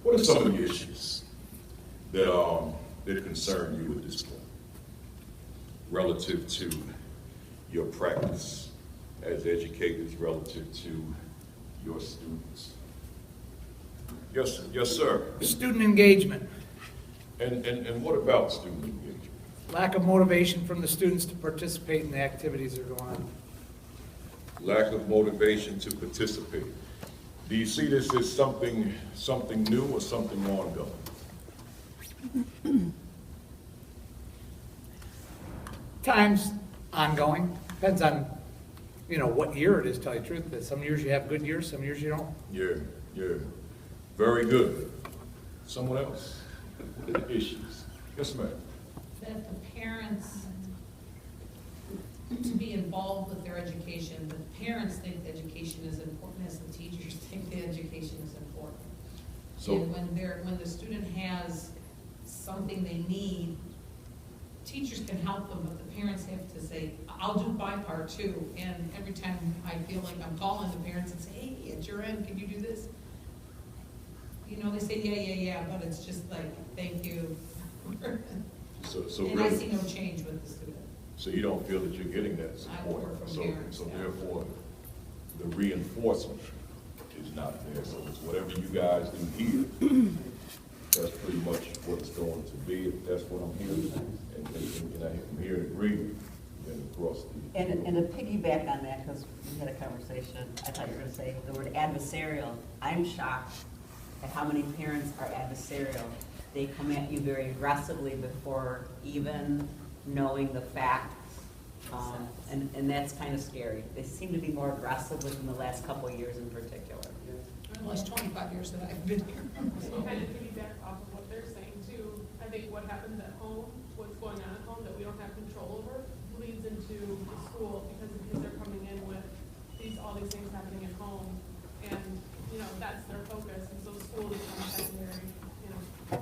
What are some of the issues that concern you at this point relative to your practice as educators, relative to your students? Yes, sir. Student engagement. And what about student engagement? Lack of motivation from the students to participate in the activities that are going on. Lack of motivation to participate. Do you see this as something new or something ongoing? Times ongoing. Depends on, what year it is, to tell you the truth. But some years you have good years, some years you don't. Yeah. Very good. Someone else? Issues? Yes, ma'am. That the parents, to be involved with their education, the parents think the education is important as the teachers think the education is important. So, and when the student has something they need, teachers can help them, but the parents have to say, I'll do my part too. And every time I feel like I'm calling the parents and say, hey, at your end, can you do this? They say, yeah, but it's just like, thank you. so And really, I see no change with the student. so you don't feel that you're getting that I support. work from parents, So yeah. therefore, the reinforcement is not there. So it's whatever you guys do here, that's pretty much what it's going to be. If that's what I'm hearing, and I'm hearing agreement, then across the. And to piggyback on that, because we had a conversation, I thought you were going to say the word adversarial. I'm shocked at how many parents are adversarial. They come at you very aggressively before even knowing the facts. And that's kind of scary. They seem to be more aggressive within the last couple of years in particular. The last 25 years that I've been here. And kind of piggyback off of what they're saying too, I think what happens at home, what's going on at home that we don't have control over, bleeds into the school because the kids are coming in with all these things happening at home. And, that's their focus. And so school becomes secondary, all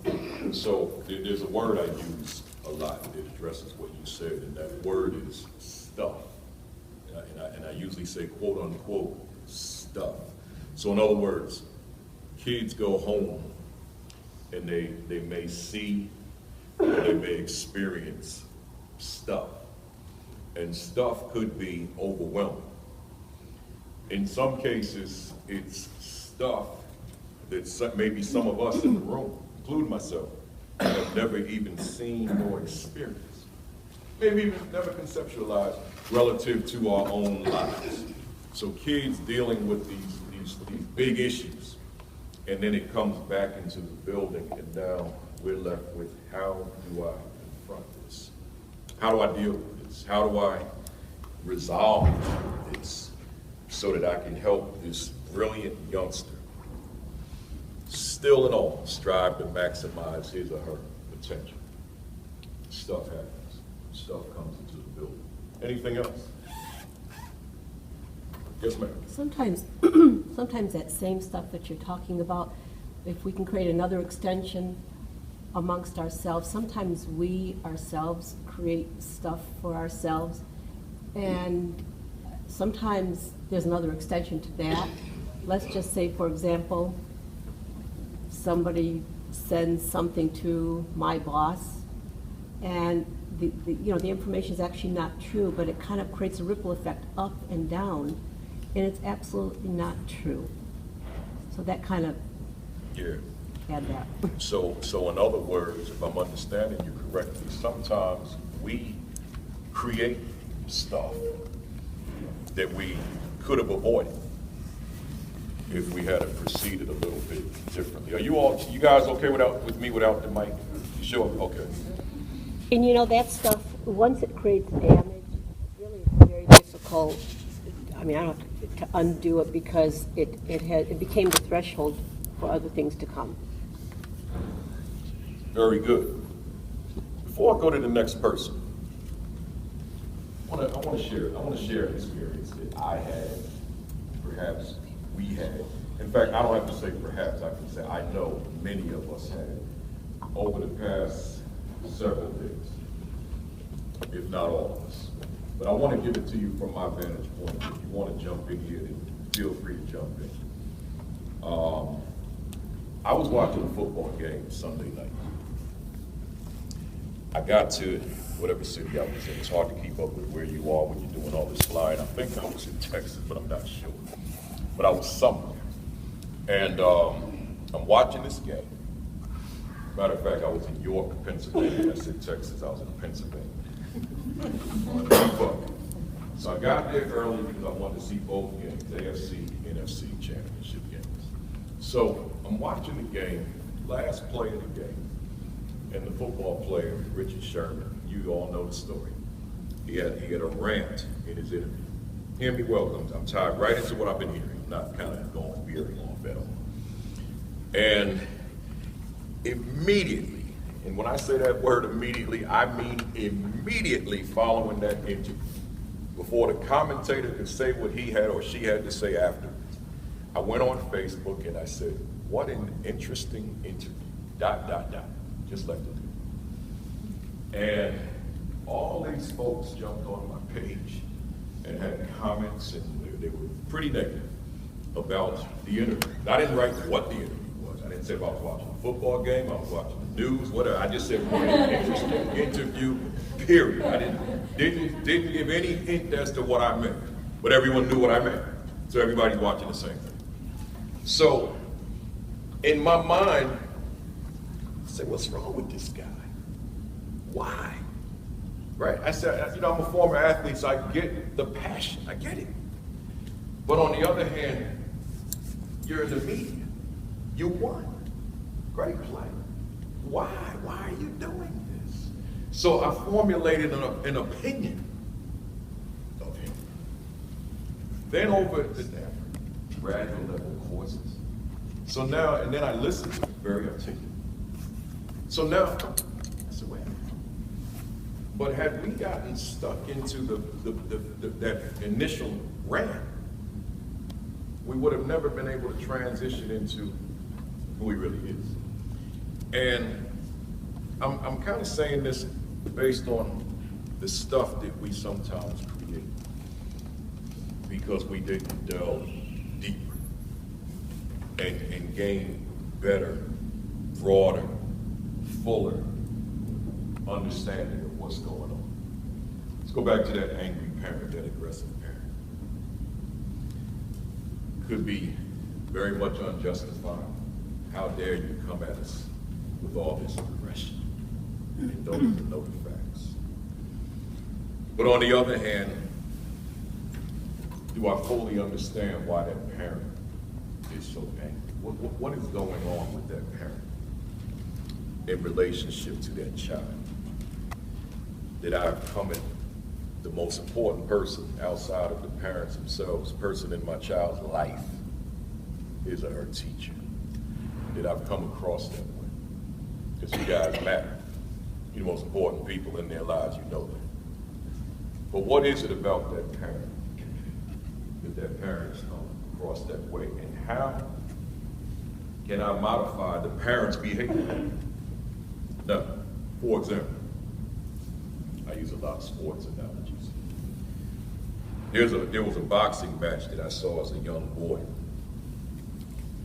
these things. So there's a word I use a lot that addresses what you said, and that word is stuff. And I usually say, quote unquote, stuff. So in other words, kids go home and they may see or they may experience stuff. And stuff could be overwhelming. In some cases, it's stuff that maybe some of us in the room, including myself, have never even seen or experienced. Maybe even never conceptualized relative to our own lives. So kids dealing with these big issues, and then it comes back into the building, and now we're left with, how do I confront this? How do I deal with this? How do I resolve this so that I can help this brilliant youngster still and all strive to maximize his or her potential? Stuff happens. Stuff comes into the building. Anything else? Yes, ma'am. Sometimes that same stuff that you're talking about, if we can create another extension amongst ourselves, sometimes we ourselves create stuff for ourselves, and sometimes there's another extension to that. Let's just say, for example, somebody sends something to my boss, and the information is actually not true, but it kind of creates a ripple effect up and down, and it's absolutely not true. So that kind of add that. So in other words, if I'm understanding you correctly, sometimes we create stuff that we could have avoided if we had proceeded a little bit differently. Are you guys okay with me without the mic? Sure, okay. And that stuff, once it creates damage, really it's very difficult. I mean, I don't have to undo it because it became the threshold for other things to come. Very good. Before I go to the next person, I want to share an experience that I had, perhaps we had. In fact, I don't have to say perhaps, I can say I know many of us had over the past several days, if not all of us. But I want to give it to you from my vantage point. If you want to jump in here, then feel free to jump in. I was watching a football game Sunday night. I got to whatever city I was in. It's hard to keep up with where you are when you're doing all this flying. I think I was in Texas, but I'm not sure. But I was somewhere. And I'm watching this game. Matter of fact, I was in York, Pennsylvania. I said Texas, I was in Pennsylvania. So I got there early because I wanted to see both games, AFC, NFC championship games. So I'm watching the game, last play of the game, and the football player, Richard Sherman, you all know the story. He had a rant in his interview. Hear me well, I'm tied right into what I've been hearing. I'm not kind of going veering off at all. And immediately, and when I say that word immediately, I mean immediately following that interview, before the commentator could say what he had or she had to say after, I went on Facebook and I said, what an interesting interview, ... Just left it there. And all these folks jumped on my page and had comments, and they were pretty negative about the interview. I didn't write what the interview was. I didn't say if I was watching a football game, I was watching the news, whatever. I just said, what an interesting interview, period. I didn't give any hint as to what I meant, but everyone knew what I meant. So everybody's watching the same thing. So in my mind, I said, what's wrong with this guy? Why? Right? I said, I'm a former athlete, so I get the passion. I get it. But on the other hand, you're in the media. You won. Great play. Why? Why are you doing this? So I formulated an opinion of him. Then over at the graduate level courses. So now, and then I listened to him, very articulate. So now, I said, wait a minute. But had we gotten stuck into that initial rant, we would have never been able to transition into who he really is. And I'm kind of saying this based on the stuff that we sometimes create because we didn't delve deeper and gain better, broader, fuller understanding of what's going on. Let's go back to that angry parent, that aggressive parent. Could be very much unjustified. How dare you come at us with all this aggression and don't even know the facts. But on the other hand, do I fully understand why that parent is so angry? What is going on with that parent in relationship to that child? That I've come at the most important person outside of the parents themselves, person in my child's life, is her teacher. That I've come across that way. Because you guys matter. You're the most important people in their lives, you know that. But what is it about that parent that parent has come across that way? And how can I modify the parent's behavior? Now, for example, I use a lot of sports analogies. There was a boxing match that I saw as a young boy.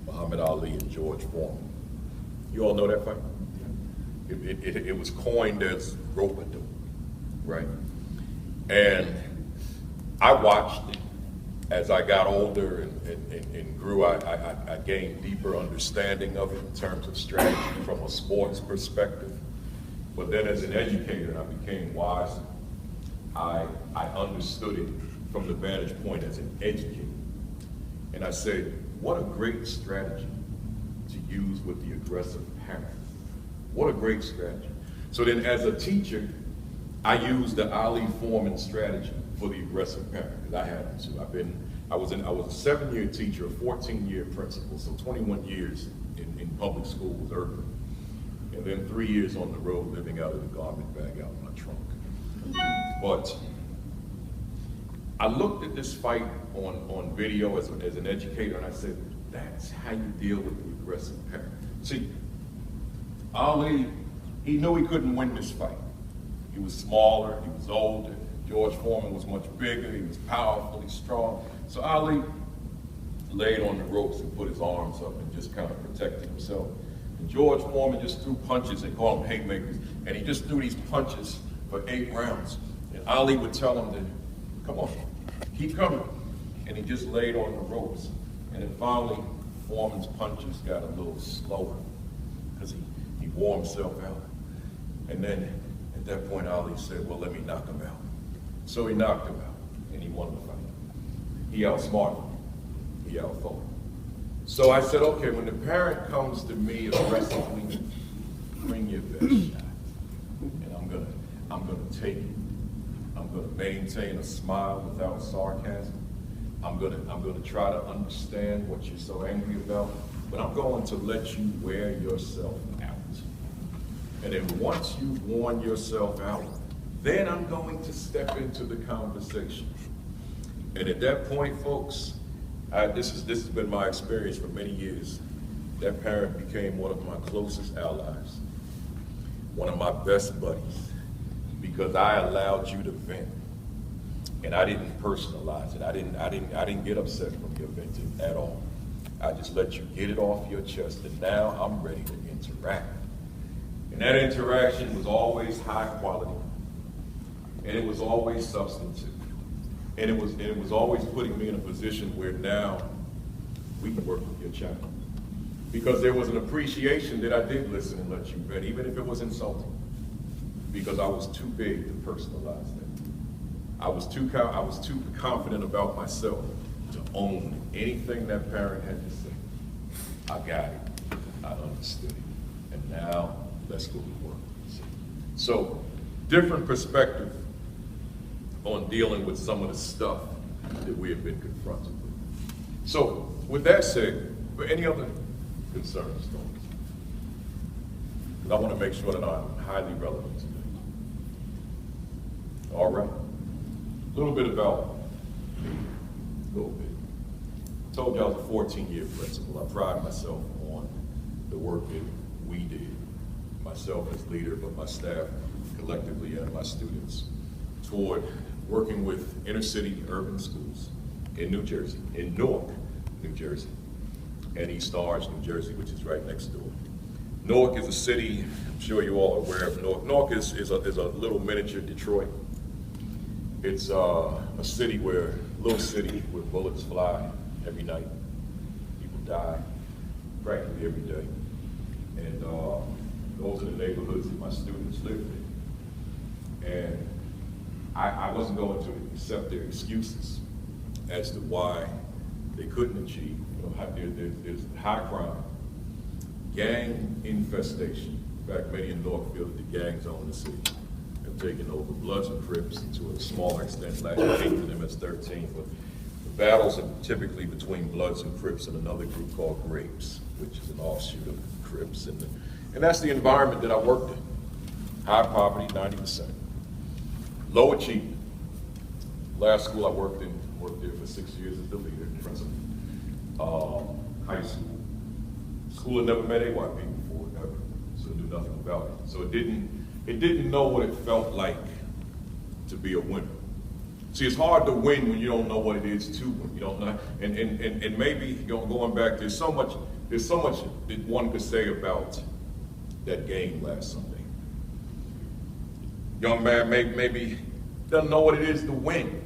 Muhammad Ali and George Foreman. You all know that fight? It was coined as rope-a-dope, right? And I watched it as I got older and grew. I gained deeper understanding of it in terms of strategy from a sports perspective. But then as an educator, I became wiser. I understood it from the vantage point as an educator. And I said, what a great strategy to use with the aggressive parent. What a great strategy. So then as a teacher, I used the Ali Foreman strategy for the aggressive parent, because I happened to. I was a 7-year teacher, a 14-year principal, so 21 years in public schools, urban. And then 3 years on the road living out of the garment bag out in my trunk. But I looked at this fight on video as an educator, and I said, that's how you deal with the aggressive parent. See, Ali, he knew he couldn't win this fight. He was smaller, he was older. George Foreman was much bigger, he was powerful, he's strong. So Ali laid on the ropes and put his arms up and just kind of protecting himself. And George Foreman just threw punches, they call them haymakers, and he just threw these punches for 8 rounds. And Ali would tell him to, come on, keep coming. And he just laid on the ropes. And then finally, Foreman's punches got a little slower because he wore himself out. And then at that point, Ali said, well, let me knock him out. So he knocked him out, and he won the fight. He outsmarted him. He outfought him. So I said, okay, when the parent comes to me aggressively, bring your best shot. And I'm gonna take it. I'm gonna maintain a smile without sarcasm. I'm gonna try to understand what you're so angry about, but I'm going to let you wear yourself out. And then once you've worn yourself out, then I'm going to step into the conversation. And at that point, folks, this has been my experience for many years. That parent became one of my closest allies, one of my best buddies, because I allowed you to vent. And I didn't personalize it. I didn't get upset from your venting at all. I just let you get it off your chest, and now I'm ready to interact. And that interaction was always high quality, and it was always substantive, and it was always putting me in a position where now we can work with your child, because there was an appreciation that I did listen and let you vent, even if it was insulting, because I was too big to personalize that. I was too confident about myself to own anything that parent had to say. I got it. I understood it. And now, let's go to work. So, different perspective on dealing with some of the stuff that we have been confronted with. So, with that said, for any other concerns, because I want to make sure that I'm highly relevant today. All right. A little bit about me, a little bit. I told you I was a 14-year principal. I pride myself on the work that we did, myself as leader, but my staff collectively and my students, toward working with inner city urban schools in New Jersey, in Newark, New Jersey, and East Orange, New Jersey, which is right next door. Newark is a city, I'm sure you all are aware of Newark. Newark is a little miniature Detroit. It's a city little city where bullets fly every night. People die practically every day. And those are the neighborhoods that my students live in. And I wasn't going to accept their excuses as to why they couldn't achieve. There's high crime, gang infestation. In fact, many in Newark feel that the gangs own the city. Taken over Bloods and Crips, and to a smaller extent, last year 8 of them as 13. But the battles are typically between Bloods and Crips and another group called Grapes, which is an offshoot of Crips. And that's the environment that I worked in. High poverty, 90%. Low achievement. Last school I worked there for 6 years as the leader, principal. High school. School had never met AYP before, ever, so knew nothing about it. So it didn't know what it felt like to be a winner. See, it's hard to win when you don't know what it is to win. You don't know, and maybe going back, there's so much that one could say about that game last Sunday. Young man maybe doesn't know what it is to win,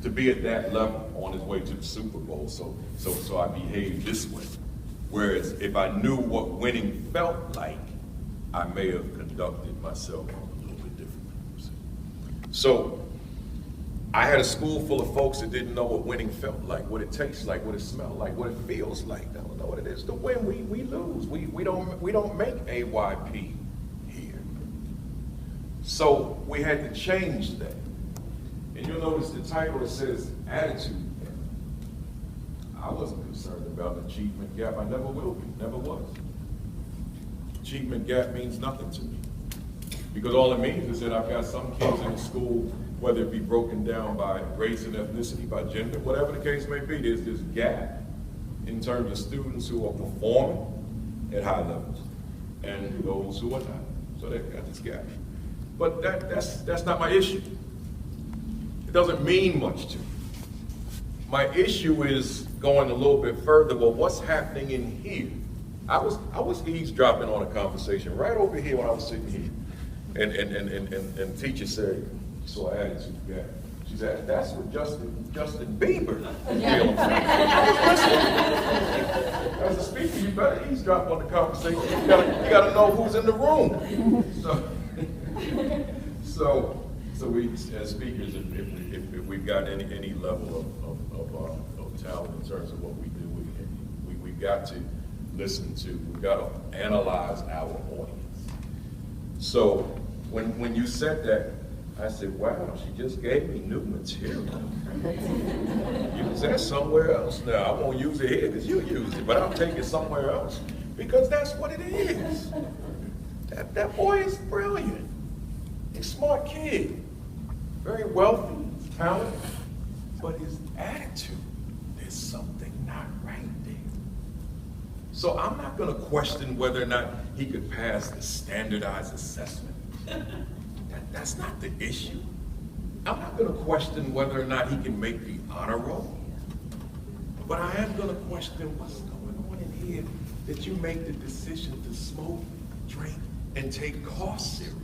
to be at that level on his way to the Super Bowl. So I behaved this way. Whereas if I knew what winning felt like, I may have conducted myself a little bit differently. So I had a school full of folks that didn't know what winning felt like, what it tastes like, what it smelled like, what it feels like. They don't know what it is to win. We lose. We don't make AYP here. So we had to change that. And you'll notice the title, it says attitude. I wasn't concerned about an achievement gap. I never will be, never was. Achievement gap means nothing to me. Because all it means is that I've got some kids in the school, whether it be broken down by race and ethnicity, by gender, whatever the case may be, there's this gap in terms of students who are performing at high levels and those who are not. So they've got this gap. But that's not my issue. It doesn't mean much to me. My issue is going a little bit further. Well, what's happening in here? I was eavesdropping on a conversation right over here when I was sitting here, and teacher said, "So I added to that." She said, "That's what Justin Bieber feeling." As a speaker, you better eavesdrop on the conversation. You gotta know who's in the room. So we, as speakers, if we've got any level of talent in terms of what we do, we've got to listen to, we've got to analyze our audience. So when you said that, I said, wow, she just gave me new material. Use that somewhere else. Now, I won't use it here because you use it, but I'll take it somewhere else because that's what it is. That boy is brilliant. He's a smart kid. Very wealthy, talented, but his attitude, there's something not right there. So I'm not going to question whether or not he could pass the standardized assessment. That's not the issue. I'm not going to question whether or not he can make the honor roll. But I am going to question what's going on in here that you make the decision to smoke, drink, and take cost serious,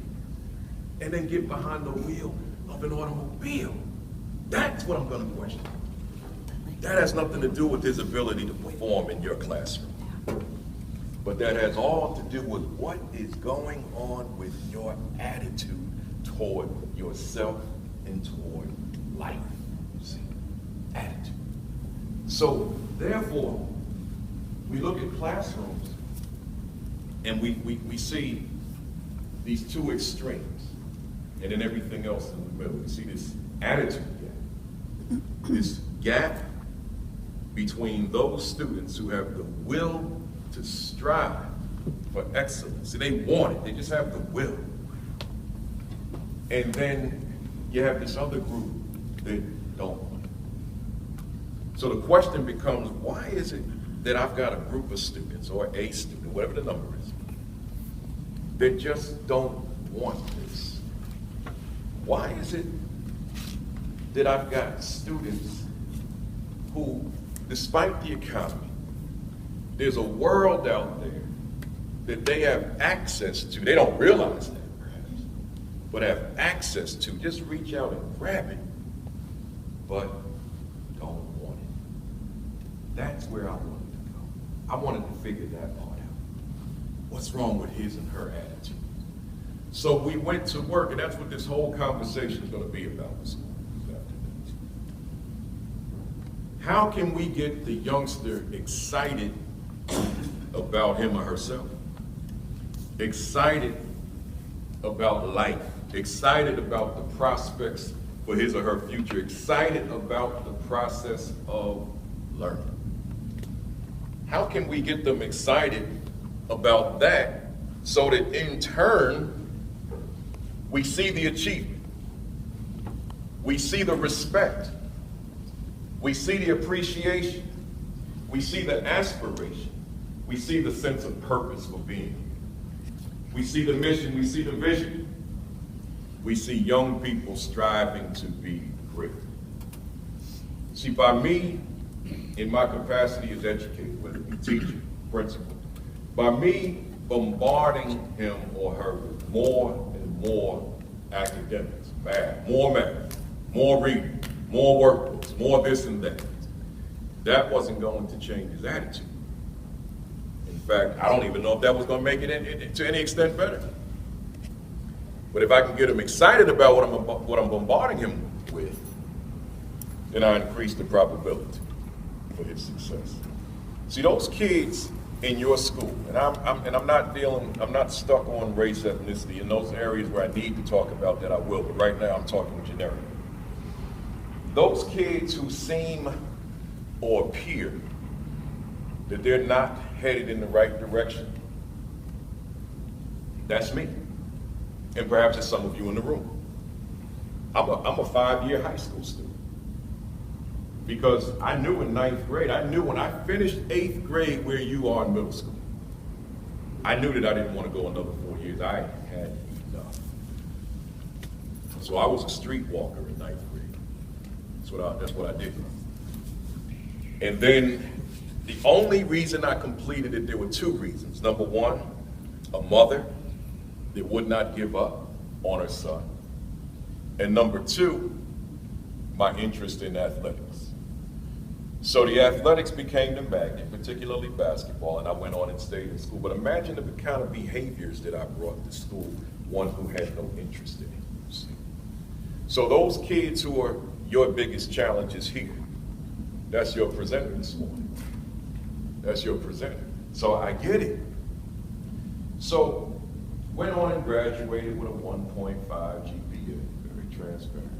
and then get behind the wheel of an automobile. That's what I'm going to question. That has nothing to do with his ability to perform in your classroom. But that has all to do with what is going on with your attitude toward yourself and toward life. You see, attitude. So therefore, we look at classrooms and we see these two extremes and then everything else in the middle. We see this attitude gap, this gap between those students who have the will to strive for excellence. See, they want it, they just have the will. And then you have this other group that don't want it. So the question becomes, why is it that I've got a group of students, or a student, whatever the number is, that just don't want this? Why is it that I've got students who, despite the economy, there's a world out there that they have access to. They don't realize that, perhaps, but have access to. Just reach out and grab it, but don't want it. That's where I wanted to go. I wanted to figure that part out. What's wrong with his and her attitude? So we went to work, and that's what this whole conversation is going to be about this afternoon. How can we get the youngster excited about him or herself? Excited about life, excited about the prospects for his or her future, excited about the process of learning. How can we get them excited about that so that in turn we see the achievement, we see the respect, we see the appreciation, we see the aspiration, we see the sense of purpose for being. We see the mission, we see the vision. We see young people striving to be great. See, by me, in my capacity as educator, whether it be teacher, principal, by me bombarding him or her with more and more academics, math, more reading, more workbooks, more this and that wasn't going to change his attitude. In fact, I don't even know if that was going to make it to any extent better. But if I can get him excited about what I'm bombarding him with, then I increase the probability for his success. See, those kids in your school, and I'm not stuck on race, ethnicity, in those areas where I need to talk about that I will, but right now I'm talking generically. Those kids who seem or appear that they're not headed in the right direction, that's me. And perhaps it's some of you in the room. I'm a 5-year high school student. Because I knew in 9th grade, I knew when I finished 8th grade where you are in middle school, I knew that I didn't want to go another 4 years. I had enough. So I was a streetwalker in 9th grade. That's what I did. And then the only reason I completed it, there were two reasons. Number one, a mother that would not give up on her son. And number two, my interest in athletics. So the athletics became the magnet, particularly basketball, and I went on and stayed in school. But imagine the kind of behaviors that I brought to school, one who had no interest in it. See? So those kids who are your biggest challenges here, that's your presenter this morning. That's your presenter. So I get it. So went on and graduated with a 1.5 GPA, very transparent.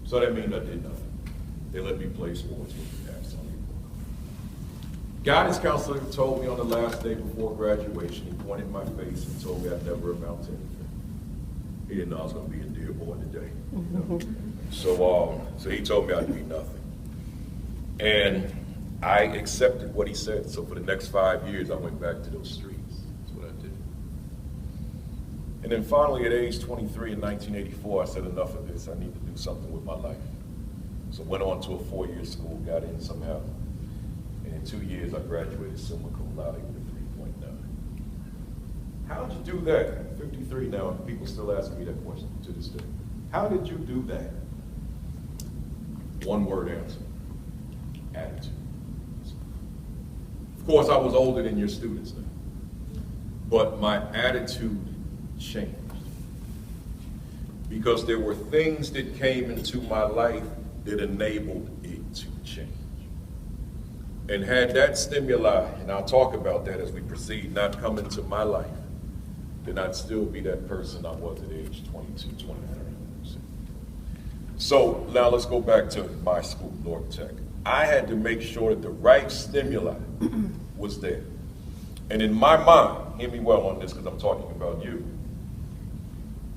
So that means I did nothing. They let me play sports with the half Sunday. Guidance counselor told me on the last day before graduation, he pointed in my face and told me I'd never amount to anything. He didn't know I was going to be in Dearborn today. You know? So he told me I'd be nothing. And I accepted what he said. So for the next 5 years, I went back to those streets. That's what I did. And then finally, at age 23 in 1984, I said, enough of this. I need to do something with my life. So went on to a 4-year school, got in somehow. And in 2 years, I graduated summa cum laude with a 3.9. How did you do that? I'm 53 now, and people still ask me that question to this day. How did you do that? One word answer: attitude. Of course, I was older than your students now, but my attitude changed because there were things that came into my life that enabled it to change. And had that stimuli, and I'll talk about that as we proceed, not come into my life, then I'd still be that person I was at age 22, 23. So now let's go back to my school, North Tech. I had to make sure that the right stimuli was there. And in my mind, hear me well on this because I'm talking about you,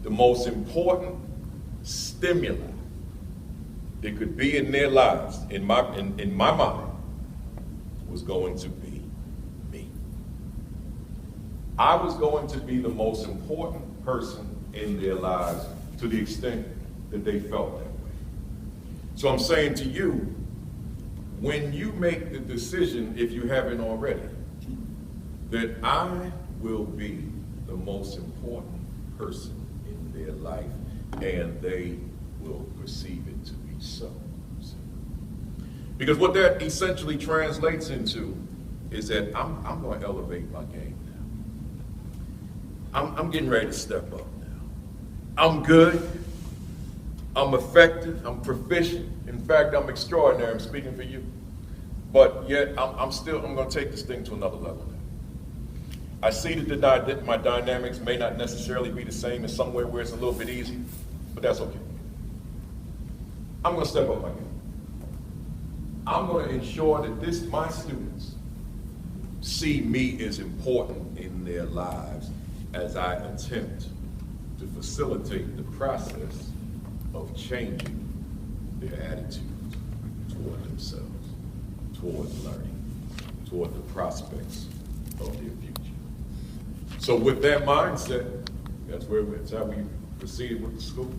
the most important stimuli that could be in their lives, in my mind, was going to be me. I was going to be the most important person in their lives to the extent that they felt that way. So I'm saying to you, when you make the decision, if you haven't already, that I will be the most important person in their life, and they will perceive it to be so. Because what that essentially translates into is that I'm going to elevate my game now. I'm getting ready to step up now. I'm good. I'm effective. I'm proficient. In fact, I'm extraordinary. I'm speaking for you. But yet, I'm going to take this thing to another level now. I see that my dynamics may not necessarily be the same as somewhere where it's a little bit easier, but that's okay. I'm going to step up my game. I'm going to ensure that my students see me as important in their lives as I attempt to facilitate the process of changing their attitude toward themselves, toward learning, toward the prospects of their future. So with that mindset, that's how we proceeded with the school.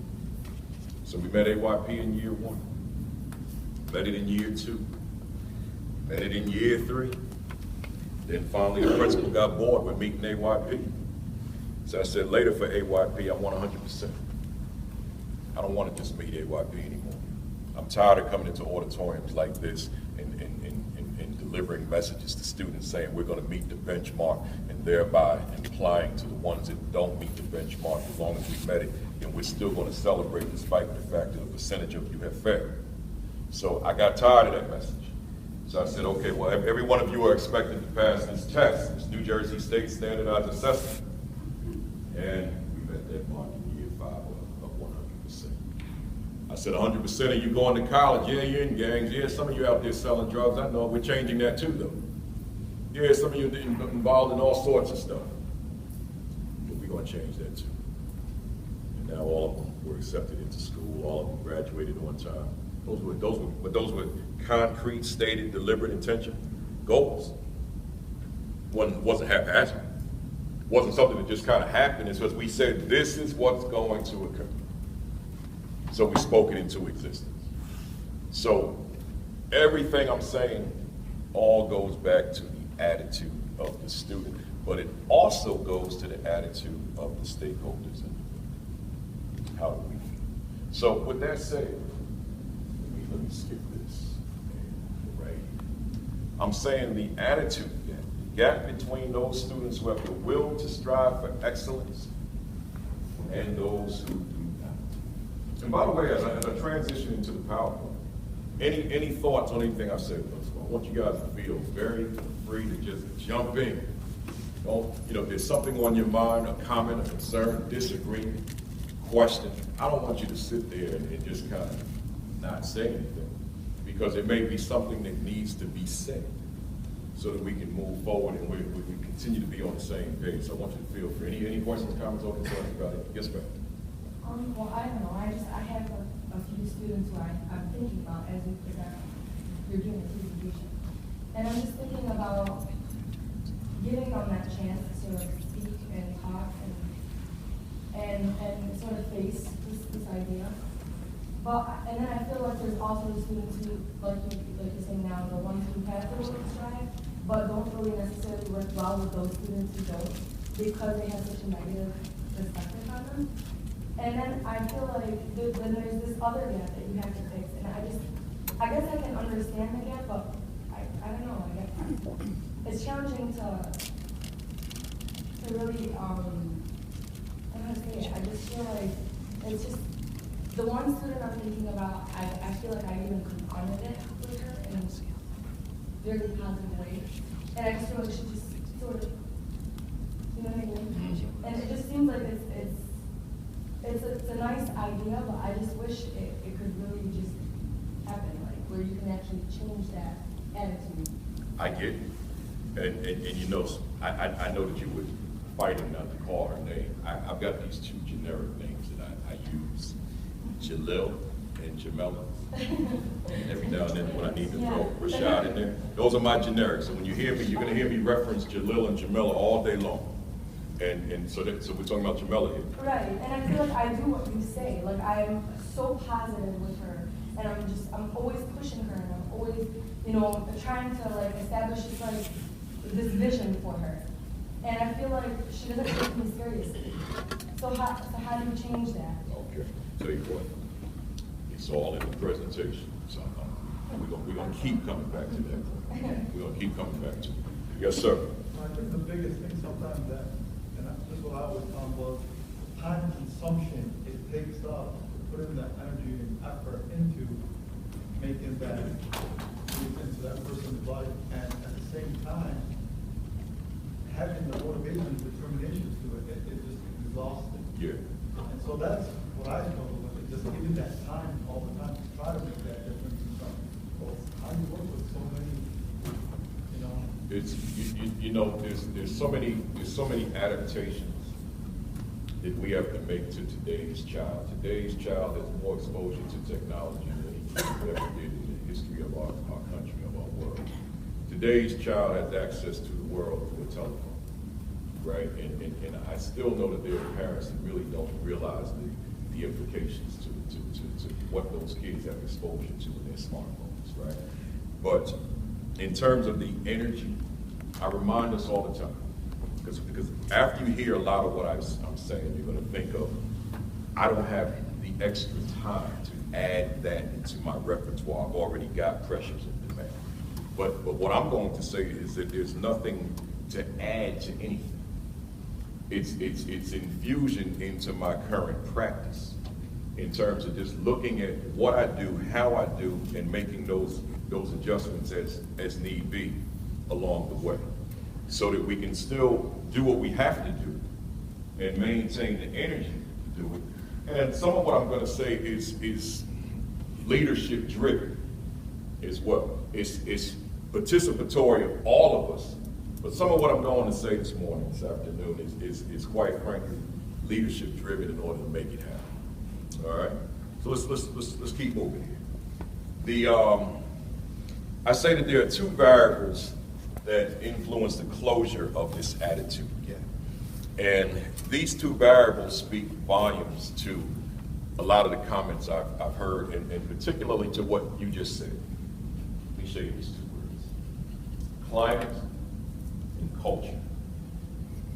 So we met AYP in year 1, met it in year 2, met it in year 3. Then finally the principal got bored with meeting AYP. So I said later for AYP, I want 100%. I don't want to just meet AYP anymore. I'm tired of coming into auditoriums like this and delivering messages to students saying we're going to meet the benchmark and thereby implying to the ones that don't meet the benchmark, as long as we've met it, and we're still going to celebrate despite the fact that a percentage of you have failed. So I got tired of that message. So I said, okay, well, every one of you are expected to pass this test, this New Jersey State Standardized Assessment. And we met that mark in year 5 of 100%. I said 100% of you going to college. Yeah, you're in gangs. Yeah, some of you out there selling drugs. I know, we're changing that too, though. Yeah, some of you are involved in all sorts of stuff. But we're going to change that too. And now all of them were accepted into school. All of them graduated on time. Those were concrete, stated, deliberate intention goals. Wasn't haphazard. Wasn't something that just kind of happened. It's because we said, this is what's going to occur. So we spoke it into existence. So everything I'm saying all goes back to the attitude of the student, but it also goes to the attitude of the stakeholders and how do we feel. So with that said, let me skip this. Right. I'm saying the attitude gap between those students who have the will to strive for excellence and those who do not. And by the way, as I transition into the PowerPoint, any thoughts on anything I've said thus far? I want you guys to feel very free to just jump in. If there's something on your mind, a comment, a concern, disagreement, question, I don't want you to sit there and just kind of not say anything, because it may be something that needs to be said so that we can move forward and we continue to be on the same page. So I want you to feel free. Any questions, comments, or concerns about it? Yes, ma'am. Well, I don't know. I have a few students who I'm thinking about as you're doing a presentation. And I'm just thinking about giving them that chance to speak and talk and sort of face this idea. And then I feel like there's also the students who, like you're saying now, the ones who have the will to strive, but don't really necessarily work well with those students who don't, because they have such a negative perspective on them. And then I feel like then there's this other gap that you have to fix. And I guess I can understand the gap, but I don't know. I guess it's challenging to really, I don't know how to say it. I just feel like it's just, the one student I'm thinking about, I feel like I even confronted it with her in a very positive way. And I just feel like she just sort of, you know what I mean? And it just seems like it's a nice idea, but I just wish it could really just happen, like where you can actually change that attitude. I get it. And you know, I know that you were fighting not to call her name. I've got these two generic names that I use, Jalil and Jamela. And every now and then when I need to throw Rashad in there, those are my generics. So when you hear me, you're gonna hear me reference Jalil and Jamela all day long. And so we're talking about Jamela here. Right, and I feel like I do what you say. Like I'm so positive with her, and I'm always pushing her, and I'm always, trying to like establish this vision for her. And I feel like she doesn't take me seriously. So how do you change that? Okay, tell you what, it's all in the presentation. So we're gonna keep coming back to that. We're gonna keep coming back to it. Yes, sir. I think the biggest thing sometimes that, and this is what I always found, was time consumption it takes up to put in that energy and effort into making that move into that person's life, and at the same time, having the motivation and determination to it just exhausting. Yeah. And so that's what I struggle with, it just giving that time all the time to try to make that difference in something. Well, how do you work with so many, It's there's so many adaptations that we have to make to today's child. Today's child has more exposure to technology than he ever did in the history of our country, of our world. Today's child has access to the world through a telephone, right? And I still know that there are parents that really don't realize the implications to what those kids have exposure to in their smartphones, right? But in terms of the energy, I remind us all the time, because after you hear a lot of what I'm saying, you're going to think of, I don't have the extra time to add that into my repertoire. I've already got pressures and demand. But what I'm going to say is that there's nothing to add to anything. It's infusion into my current practice in terms of just looking at what I do, how I do, and making those adjustments as need be along the way, so that we can still do what we have to do and maintain the energy to do it. And some of what I'm going to say is leadership driven as well. It's participatory of all of us. But some of what I'm going to say this morning, this afternoon, is quite frankly leadership driven in order to make it happen. All right. So let's keep moving here. I say that there are two variables that influence the closure of this attitude gap. And these two variables speak volumes to a lot of the comments I've heard, and particularly to what you just said. appreciate these two words. Climate and culture.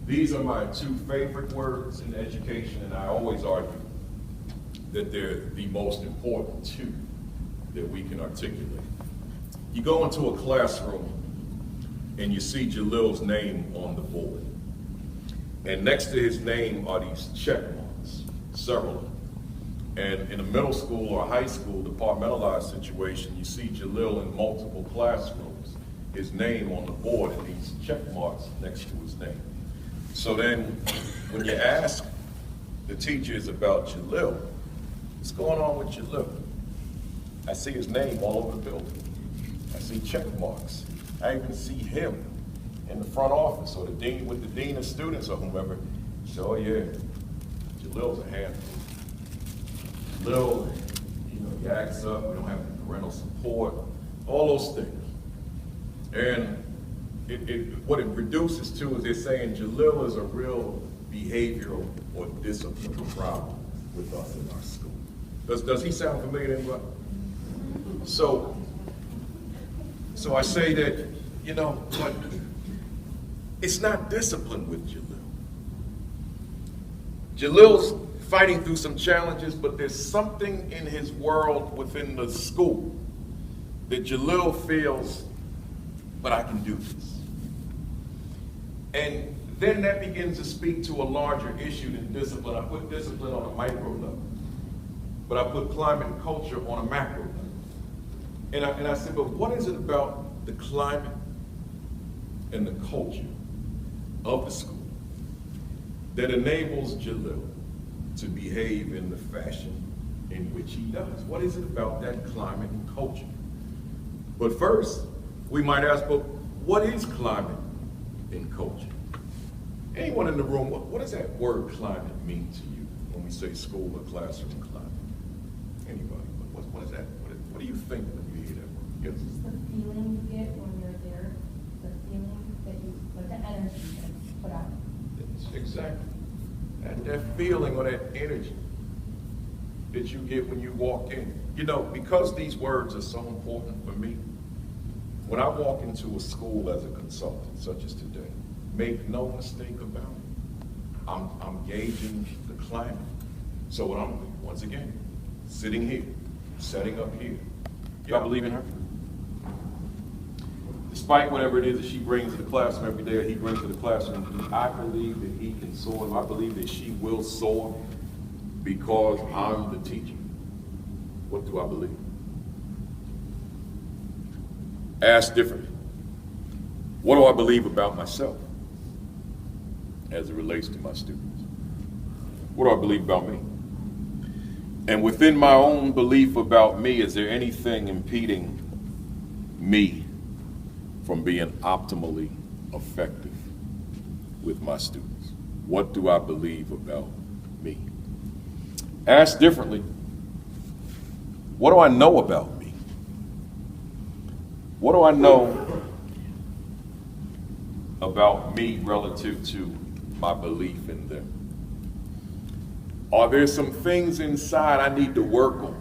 These are my two favorite words in education, and I always argue that they're the most important two that we can articulate. You go into a classroom and you see Jalil's name on the board. And next to his name are these check marks, several of them. And in a middle school or high school departmentalized situation, you see Jalil in multiple classrooms, his name on the board and these check marks next to his name. So then when you ask the teachers about Jalil, what's going on with Jalil? I see his name all over the building. I see check marks. I even see him in the front office or the dean with the dean of students or whomever. So yeah, Jalil's a handful. Jalil, he acts up, we don't have any parental support, all those things. And what it reduces to is they're saying Jalil is a real behavioral or disciplinary problem with us in our school. Does he sound familiar to anybody? So I say that, but it's not discipline with Jalil. Jalil's fighting through some challenges, but there's something in his world within the school that Jalil feels, but I can do this. And then that begins to speak to a larger issue than discipline. I put discipline on a micro level, but I put climate and culture on a macro level. And I said, but what is it about the climate and the culture of the school that enables Jalil to behave in the fashion in which he does? What is it about that climate and culture? But first, we might ask, but what is climate and culture? Anyone in the room, what does that word climate mean to you when we say school or classroom climate? Anybody? What is that? What do you think when you hear that word? Yes. Just the feeling you get when you're there, the feeling that like the energy that's put out. Exactly. That feeling or that energy that you get when you walk in. Because these words are so important for me, when I walk into a school as a consultant, such as today, make no mistake about it, I'm gauging the climate. So what I'm doing, once again, sitting here, setting up here. Y'all believe in her? Despite whatever it is that she brings to the classroom every day, or he brings to the classroom, I believe that he can soar. I believe that she will soar because I'm the teacher. What do I believe? Ask differently. What do I believe about myself as it relates to my students? What do I believe about me? And within my own belief about me, is there anything impeding me from being optimally effective with my students? What do I believe about me? Asked differently, what do I know about me? What do I know about me relative to my belief in them? Are there some things inside I need to work on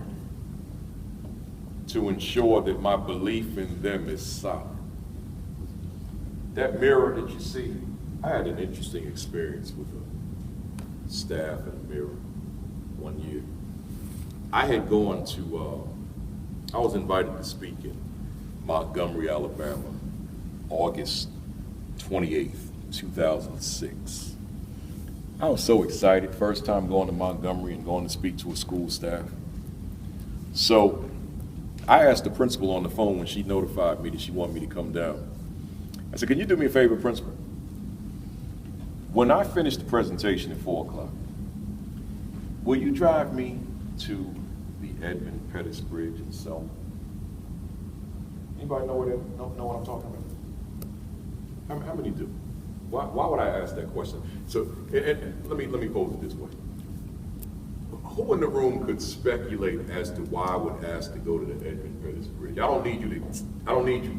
to ensure that my belief in them is solid? That mirror that you see, I had an interesting experience with a staff in a mirror one year. I had gone to, I was invited to speak in Montgomery, Alabama, August 28th, 2006. I was so excited, first time going to Montgomery and going to speak to a school staff. So I asked the principal on the phone when she notified me that she wanted me to come down. I said, can you do me a favor, principal? When I finish the presentation at 4 o'clock, will you drive me to the Edmund Pettus Bridge in Selma? Anybody know what I'm talking about? How many do? Why would I ask that question? So, and let me pose it this way. Who in the room could speculate as to why I would ask to go to the Edmund Pettus Bridge? I don't need you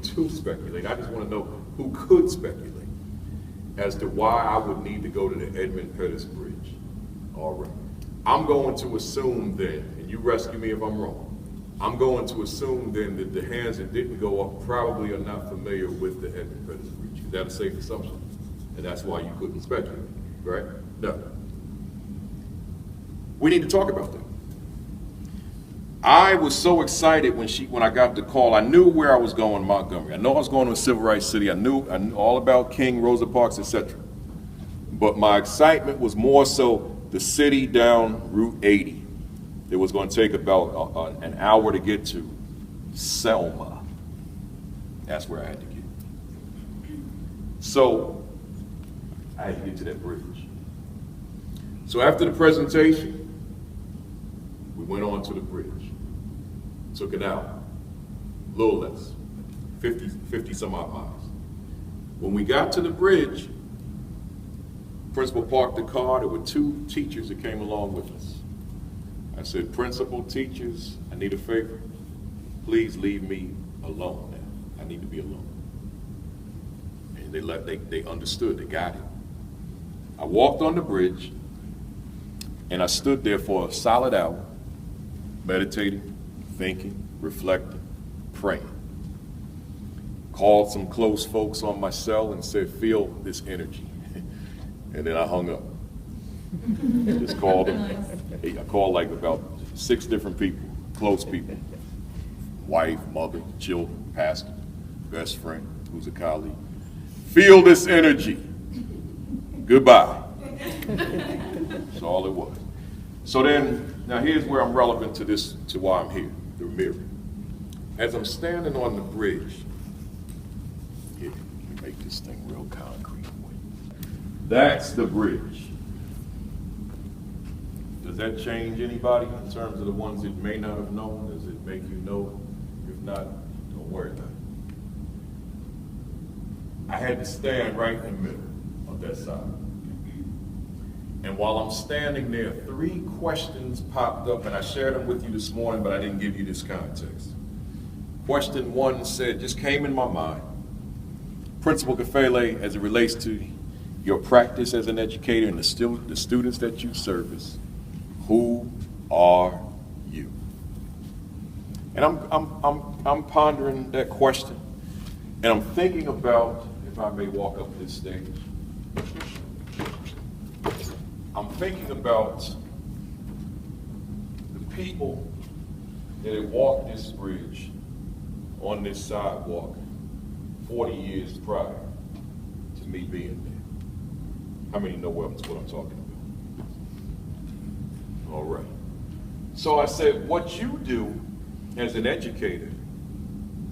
to speculate. I just want to know who could speculate as to why I would need to go to the Edmund Pettus Bridge. All right. I'm going to assume then, and you rescue me if I'm wrong, I'm going to assume then that the hands that didn't go up probably are not familiar with the educator's breach. Is that a safe assumption? And that's why you couldn't speculate, right? No. We need to talk about that. I was so excited when I got the call. I knew where I was going in Montgomery. I know I was going to a civil rights city. I knew all about King, Rosa Parks, etc. But my excitement was more so the city down Route 80. It was going to take about an hour to get to Selma. That's where I had to get. So I had to get to that bridge. So after the presentation, we went on to the bridge. Took an hour, a little less, 50 some odd miles. When we got to the bridge, principal parked the car. There were 2 teachers that came along with us. I said, principal, teachers, I need a favor. Please leave me alone now. I need to be alone. And they understood, they got it. I walked on the bridge, and I stood there for a solid hour, meditating, thinking, reflecting, praying. Called some close folks on my cell and said, feel this energy. And then I hung up. Just called them. I called like about 6 different people, close people. Wife, mother, children, pastor, best friend, who's a colleague. Feel this energy. Goodbye. That's all it was. So then, now here's where I'm relevant to this, to why I'm here, the mirror. As I'm standing on the bridge, here, let me make this thing real concrete for you. That's the bridge. Does that change anybody in terms of the ones that may not have known? Does it make you know? If not, don't worry about it. I had to stand right in the middle of that side. And while I'm standing there, 3 questions popped up, and I shared them with you this morning, but I didn't give you this context. Question 1 said, just came in my mind, Principal Kafele, as it relates to your practice as an educator and the students that you service, who are you? And I'm pondering that question, and I'm thinking about, if I may walk up this stage, I'm thinking about the people that had walked this bridge on this sidewalk 40 years prior to me being there. How many know what I'm talking about? All right. So I said, what you do as an educator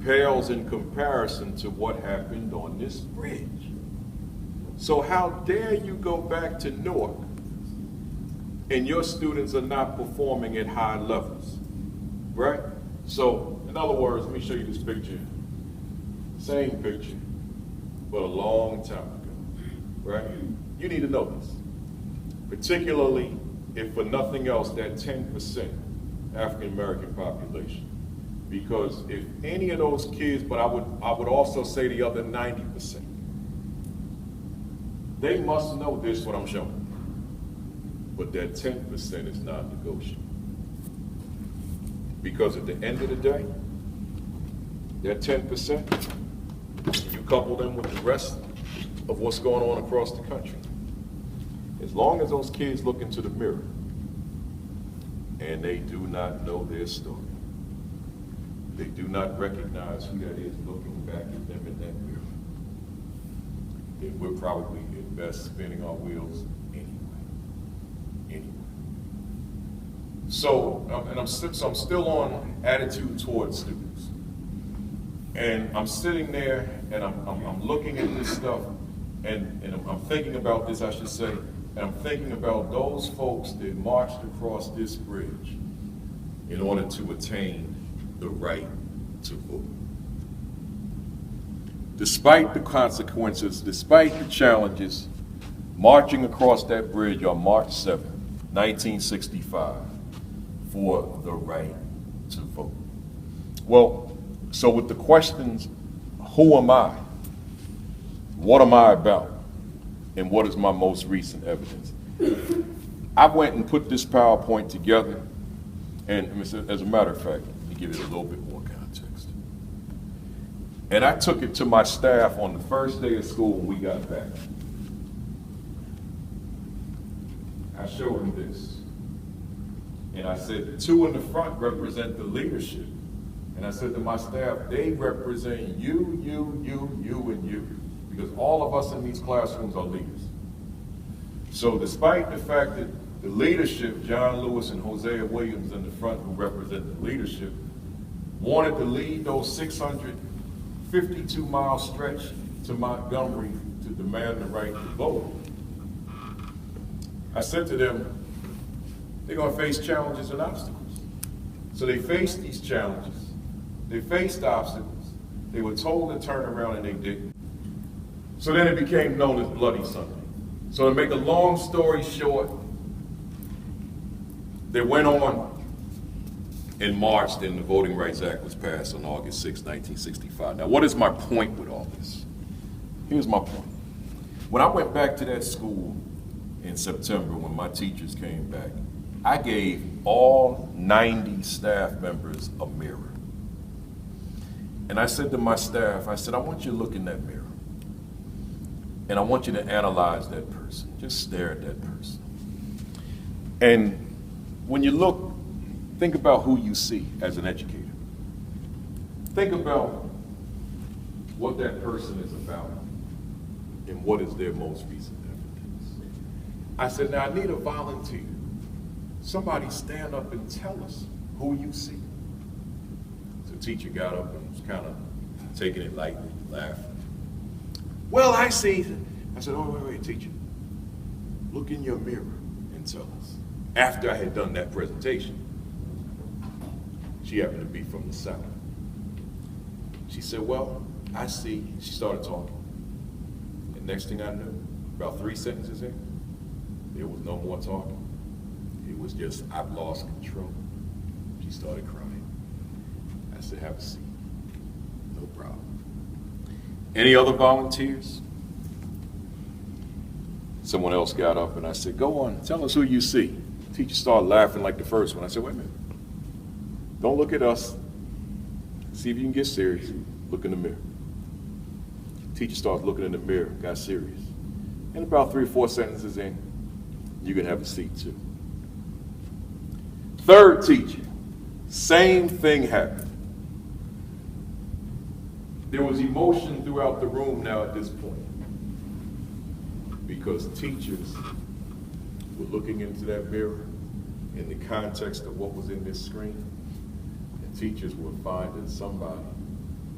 pales in comparison to what happened on this bridge. So how dare you go back to Newark and your students are not performing at high levels, right? So, in other words, let me show you this picture. Same picture, but a long time ago, right? You need to know this, particularly if for nothing else, that 10% African-American population. Because if any of those kids, but I would also say the other 90%, they must know this, what I'm showing. But that 10% is non-negotiable. Because at the end of the day, that 10%, you couple them with the rest of what's going on across the country. As long as those kids look into the mirror and they do not know their story, they do not recognize who that is looking back at them in that mirror, then we're probably at best spinning our wheels anyway. So, I'm still on attitude towards students. And I'm sitting there and I'm looking at this stuff and I'm thinking about this, I should say, and I'm thinking about those folks that marched across this bridge in order to attain the right to vote. Despite the consequences, despite the challenges, marching across that bridge on March 7, 1965, for the right to vote. Well, so with the questions, who am I? What am I about? And what is my most recent evidence? I went and put this PowerPoint together, and as a matter of fact, me give it a little bit more context. And I took it to my staff on the first day of school when we got back. I showed them this. And I said, the two in the front represent the leadership. And I said to my staff, they represent you, and you. Because all of us in these classrooms are leaders. So despite the fact that the leadership, John Lewis and Hosea Williams in the front, who represent the leadership, wanted to lead those 652-mile stretch to Montgomery to demand the right to vote, I said to them, they're going to face challenges and obstacles. So they faced these challenges. They faced obstacles. They were told to turn around and they didn't. So then it became known as Bloody Sunday. So to make a long story short, they went on and marched, and the Voting Rights Act was passed on August 6, 1965. Now, what is my point with all this? Here's my point. When I went back to that school in September, when my teachers came back, I gave all 90 staff members a mirror. And I said to my staff, I said, I want you to look in that mirror. And I want you to analyze that person. Just stare at that person. And when you look, think about who you see as an educator. Think about what that person is about and what is their most recent evidence. I said, now I need a volunteer. Somebody stand up and tell us who you see. So the teacher got up and was kind of taking it lightly, laughing. Well, I see. I said, oh, wait, teacher. Look in your mirror and tell us. After I had done that presentation, she happened to be from the South. She said, well, I see. She started talking. And next thing I knew, about 3 sentences in, there was no more talking. It was just, I've lost control. She started crying. I said, have a seat. No problem. Any other volunteers? Someone else got up and I said, go on, tell us who you see. The teacher started laughing like the first one. I said, wait a minute. Don't look at us. See if you can get serious. Look in the mirror. The teacher starts looking in the mirror, got serious. And about 3 or 4 sentences in, you can have a seat too. Third teacher, same thing happened. There was emotion throughout the room now at this point because teachers were looking into that mirror in the context of what was in this screen, and teachers were finding somebody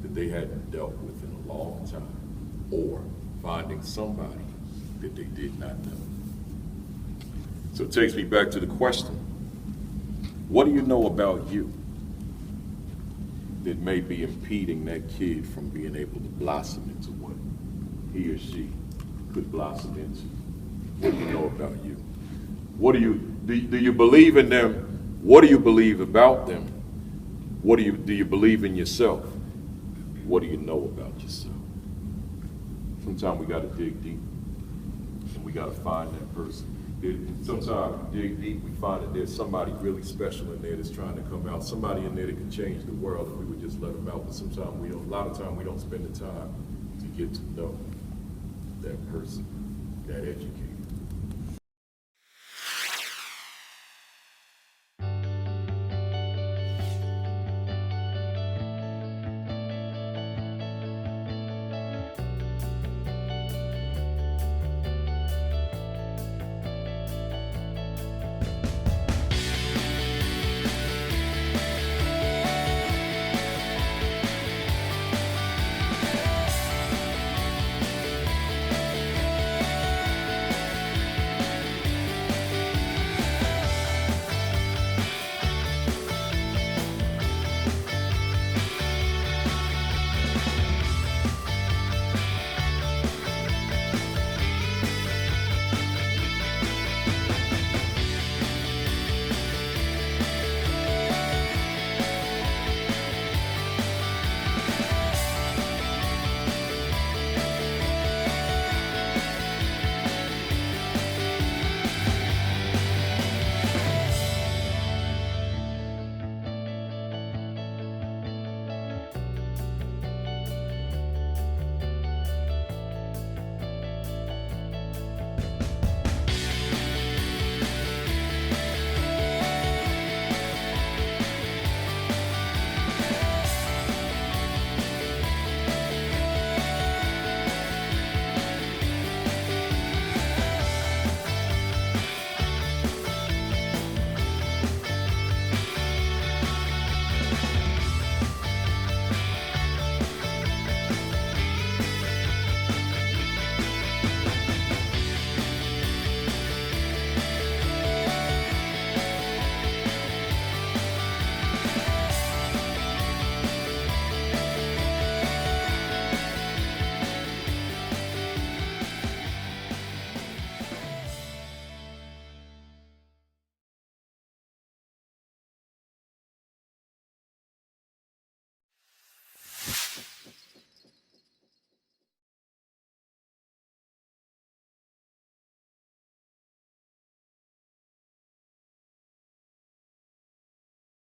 that they hadn't dealt with in a long time, or finding somebody that they did not know. So it takes me back to the question, what do you know about you that may be impeding that kid from being able to blossom into what he or she could blossom into? What do you know about you? What do you believe in them? What do you believe about them? Do you believe in yourself? What do you know about yourself? Sometimes we got to dig deep, and we got to find that person. Sometimes we dig deep, we find that there's somebody really special in there that's trying to come out, somebody in there that can change the world if we would just let them out. But sometimes we don't, a lot of times we don't spend the time to get to know that person, that educator.